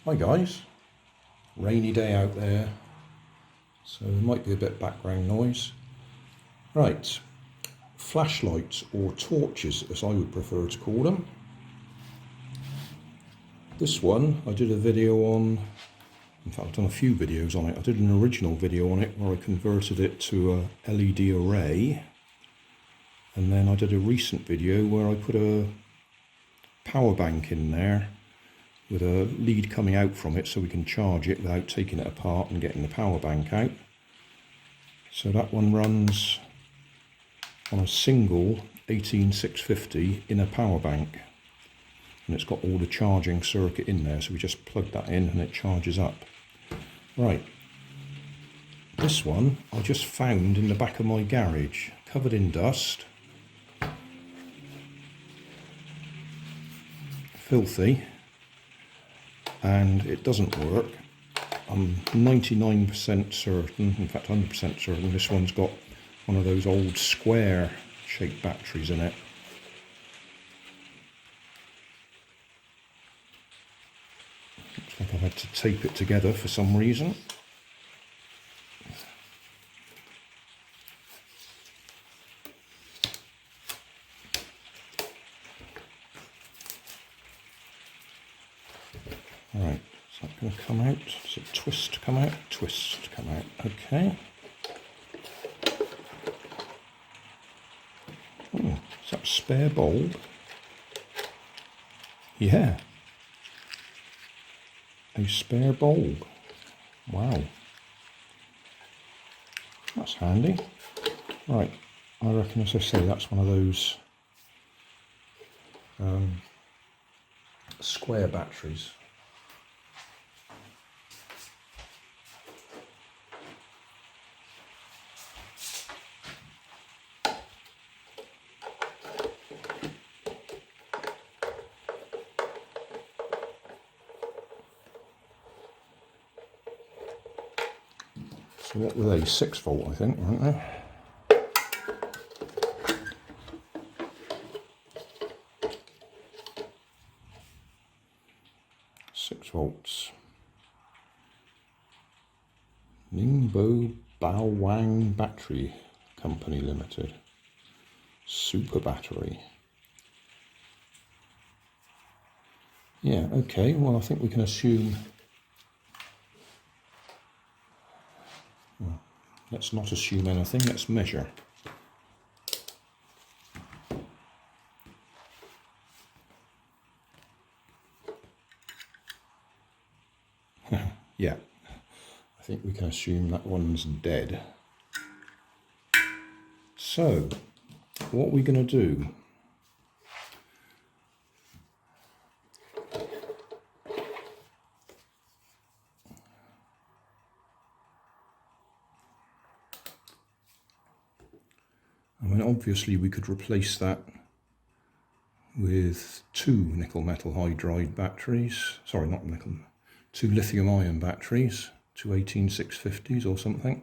Hi guys, rainy day out there, so there might be a bit of background noise. Right, flashlights or torches as I would prefer to call them. This one I did a video on, in fact I've done a few videos on it. I did an original video on it where I converted it to a LED array, and then I did a recent video where I put a power bank in there with a lead coming out from it so we can charge it without taking it apart and getting the power bank out. So that one runs on a single 18650 in a power bank, and it's got all the charging circuit in there, so we just plug that in and it charges up. Right, this one I just found in the back of my garage, covered in dust, filthy, and it doesn't work. I'm 99% certain, in fact 100% certain, this one's got one of those old square shaped batteries in it. Looks like I've had to tape it together for some reason. Right, is that going to come out? Does it twist come out? Twist come out, okay. Oh, is that a spare bulb? Yeah. A spare bulb. Wow. That's handy. Right, I reckon, as I say, that's one of those square batteries. So what were they? 6 volt, I think, weren't they? Volts. Ningbo Baowang Battery Company Limited. Super battery. Yeah, okay, well I think we can assume, well, let's not assume anything, let's measure. Yeah, I think we can assume that one's dead. So, what are we going to do? I mean, obviously we could replace that with 2 nickel metal hydride batteries. Sorry, not nickel. 2 lithium-ion batteries, 2 18650s or something.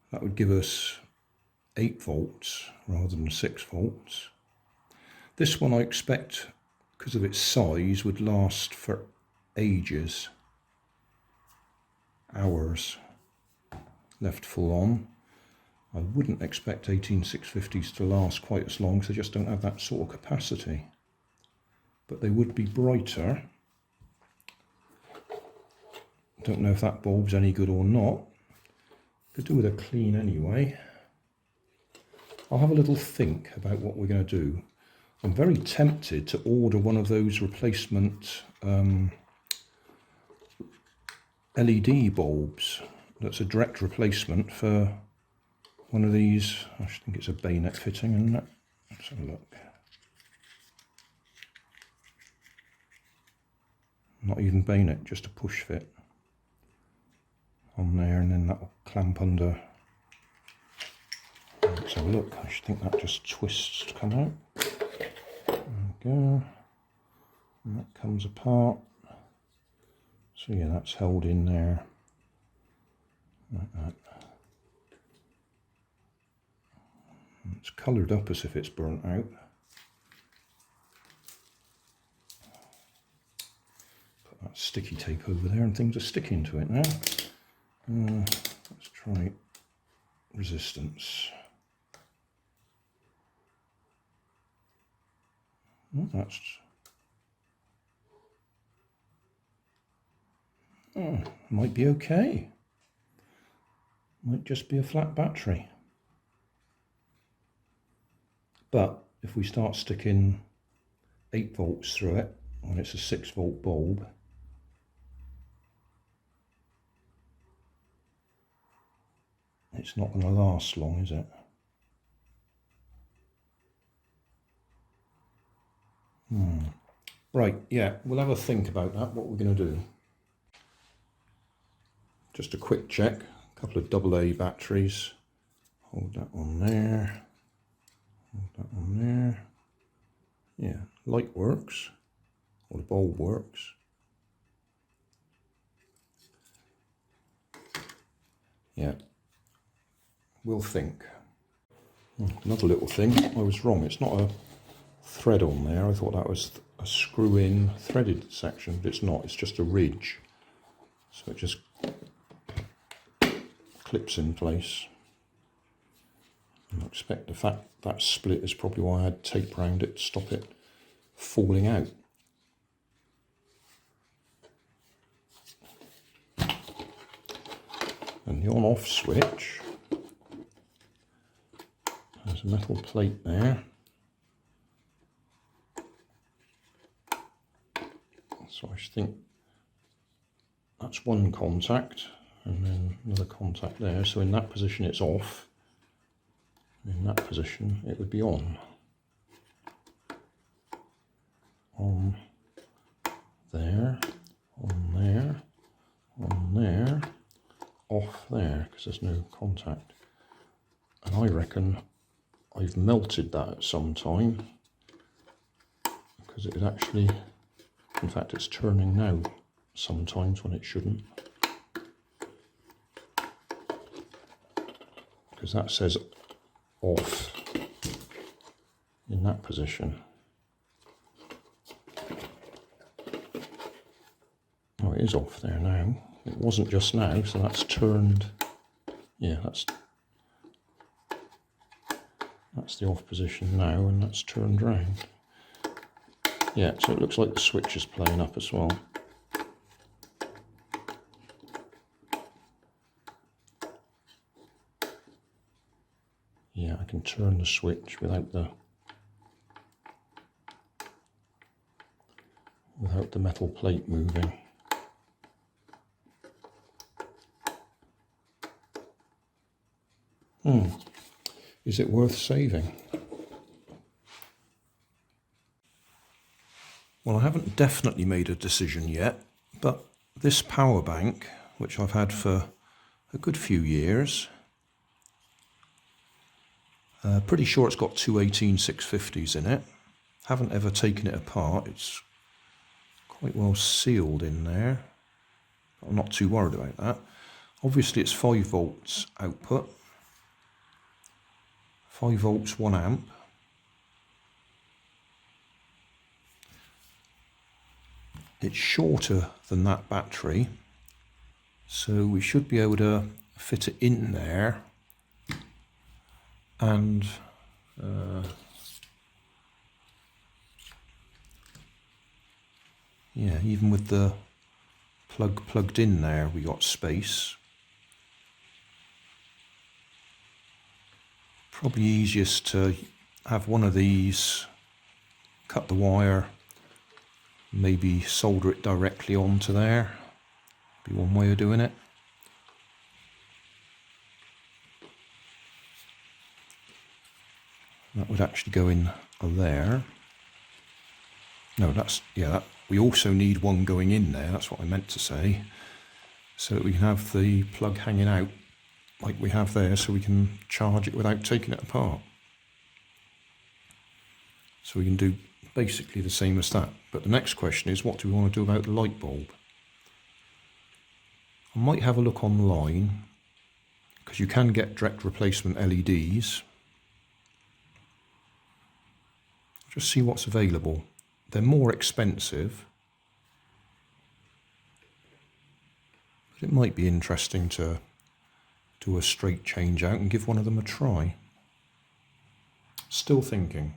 That would give us 8 volts rather than 6 volts. This one I expect, because of its size, would last for ages. Hours left full on. I wouldn't expect 18650s to last quite as long, because they just don't have that sort of capacity. But they would be brighter. Don't know if that bulb's any good or not. Could do with a clean anyway. I'll have a little think about what we're going to do. I'm very tempted to order one of those replacement LED bulbs. That's a direct replacement for one of these. I think it's a bayonet fitting, isn't it? Let's have a look. Not even bayonet, just a push fit on there, and then that will clamp under. Let's have a look. I should think that just twists to come out. There we go. And that comes apart. So yeah, that's held in there like that. And it's coloured up as if it's burnt out. Put that sticky tape over there and things are sticking to it now. Let's try resistance. Oh, that's... Oh, might be okay. Might just be a flat battery. But if we start sticking 8 volts through it, when it's a 6 volt bulb, it's not going to last long, is it? Right, yeah, we'll have a think about that, what we're going to do. Just a quick check, a couple of AA batteries. Hold that on there. Hold that on there. Yeah, light works, or the bulb works. Yeah, we'll think. Another little thing, I was wrong, it's not a thread on there. I thought that was a screw-in threaded section, but it's not, it's just a ridge. So it just clips in place. I expect the fact that split is probably why I had tape around it to stop it falling out. And the on-off switch, there's a metal plate there. So I think that's one contact and then another contact there. So in that position it's off. In that position it would be on. On there, on there, on there, off there, because there's no contact. And I reckon I've melted that at some time, because it would actually, in fact it's turning now sometimes when it shouldn't, because that says off in that position. Oh, it is off there now. It wasn't just now, so that's turned. Yeah, that's the off position now, and that's turned round. Yeah, so it looks like the switch is playing up as well. Yeah, I can turn the switch without the metal plate moving. Is it worth saving? Well, I haven't definitely made a decision yet, but this power bank, which I've had for a good few years, pretty sure it's got two 18650s in it. Haven't ever taken it apart. It's quite well sealed in there. I'm not too worried about that. Obviously it's 5 volts output. 5 volts, 1 amp. It's shorter than that battery, so we should be able to fit it in there and yeah, even with the plug plugged in there, we got space. Probably easiest to have one of these, cut the wire, maybe solder it directly onto there. Be one way of doing it. That would actually go in there. No, that's, yeah, that, we also need one going in there, that's what I meant to say. So that we can have the plug hanging out like we have there, so we can charge it without taking it apart. So we can do basically the same as that. But the next question is, what do we want to do about the light bulb? I might have a look online, because you can get direct replacement LEDs. Just see what's available. They're more expensive, But it might be interesting to do a straight change out and give one of them a try. Still thinking.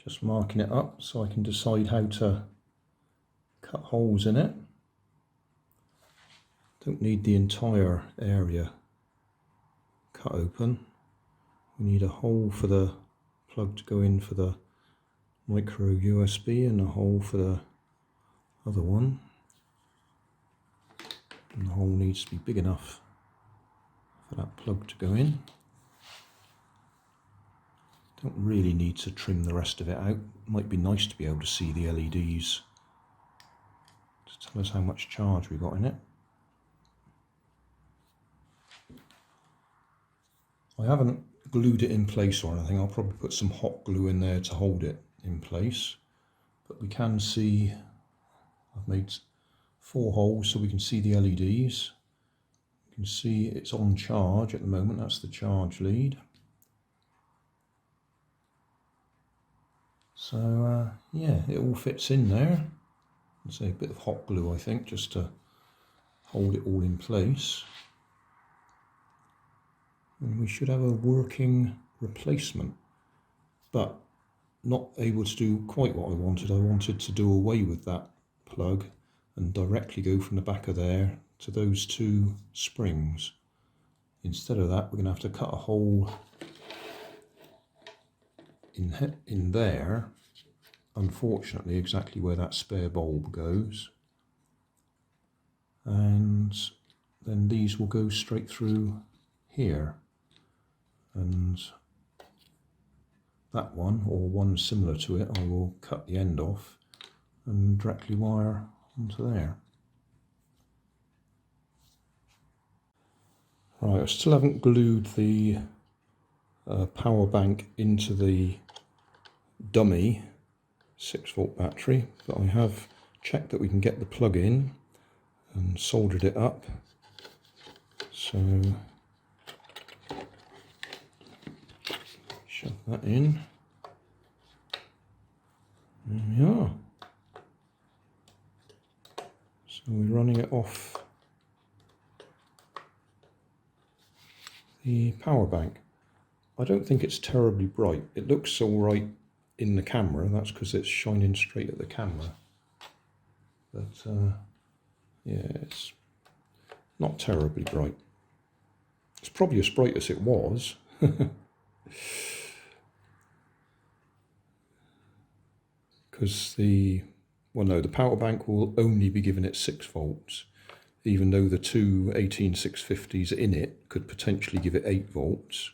Just marking it up so I can decide how to cut holes in it. Don't need the entire area cut open. We need a hole for the plug to go in for the micro USB and a hole for the other one. And the hole needs to be big enough for that plug to go in. Don't really need to trim the rest of it out. Might be nice to be able to see the LEDs to tell us how much charge we got in it. I haven't glued it in place or anything. I'll probably put some hot glue in there to hold it in place. But we can see, I've made 4 holes so we can see the LEDs. You can see it's on charge at the moment. That's the charge lead. So yeah, it all fits in there. I'd say a bit of hot glue, I think, just to hold it all in place. And we should have a working replacement, but not able to do quite what I wanted. I wanted to do away with that plug and directly go from the back of there to those 2 springs. Instead of that, we're going to have to cut a hole in there, unfortunately, exactly where that spare bulb goes. And then these will go straight through here. And that one, or one similar to it, I will cut the end off and directly wire onto there. Right, I still haven't glued the power bank into the dummy 6-volt battery, but I have checked that we can get the plug in and soldered it up. So shove that in. There we are. So we're running it off the power bank. I don't think it's terribly bright. It looks all right in the camera. That's because it's shining straight at the camera. But yeah, it's not terribly bright. It's probably as bright as it was. Because the power bank will only be given it 6 volts, even though the 2 18650s in it could potentially give it 8 volts.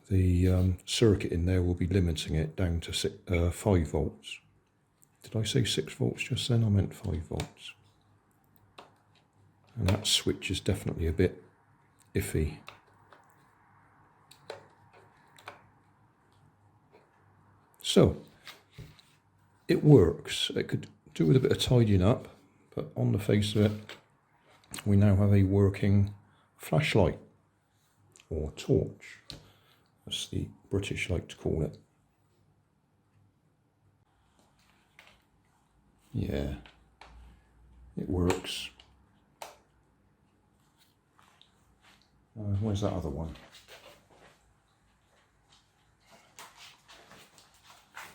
The circuit in there will be limiting it down to 5 volts. Did I say 6 volts just then? I meant 5 volts. And that switch is definitely a bit iffy. So, it works. It could do with a bit of tidying up, but on the face of it, we now have a working flashlight, or torch, as the British like to call it. Yeah, it works. Where's that other one?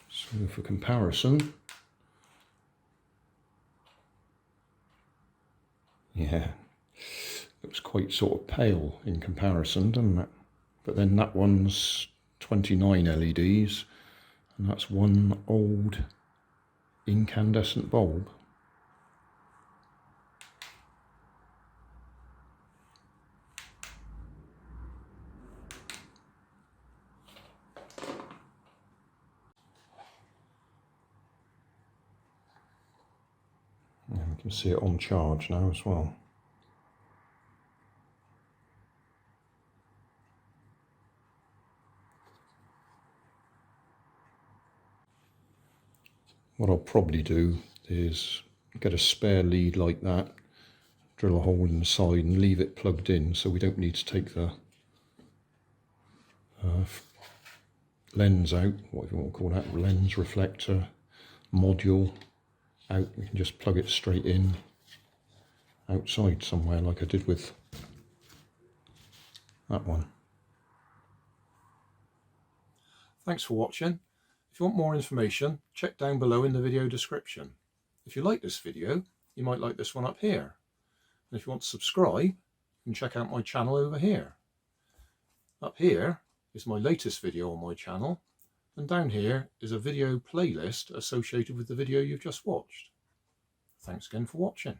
So for comparison, yeah, looks quite sort of pale in comparison, doesn't it? But then that one's 29 LEDs, and that's one old incandescent bulb. And we can see it on charge now as well. What I'll probably do is get a spare lead like that, drill a hole in the side and leave it plugged in, so we don't need to take the lens out, whatever you want to call that, lens reflector module out. We can just plug it straight in outside somewhere like I did with that one. Thanks for watching. If you want more information, check down below in the video description. If you like this video, you might like this one up here. And if you want to subscribe, you can check out my channel over here. Up here is my latest video on my channel, and down here is a video playlist associated with the video you've just watched. Thanks again for watching.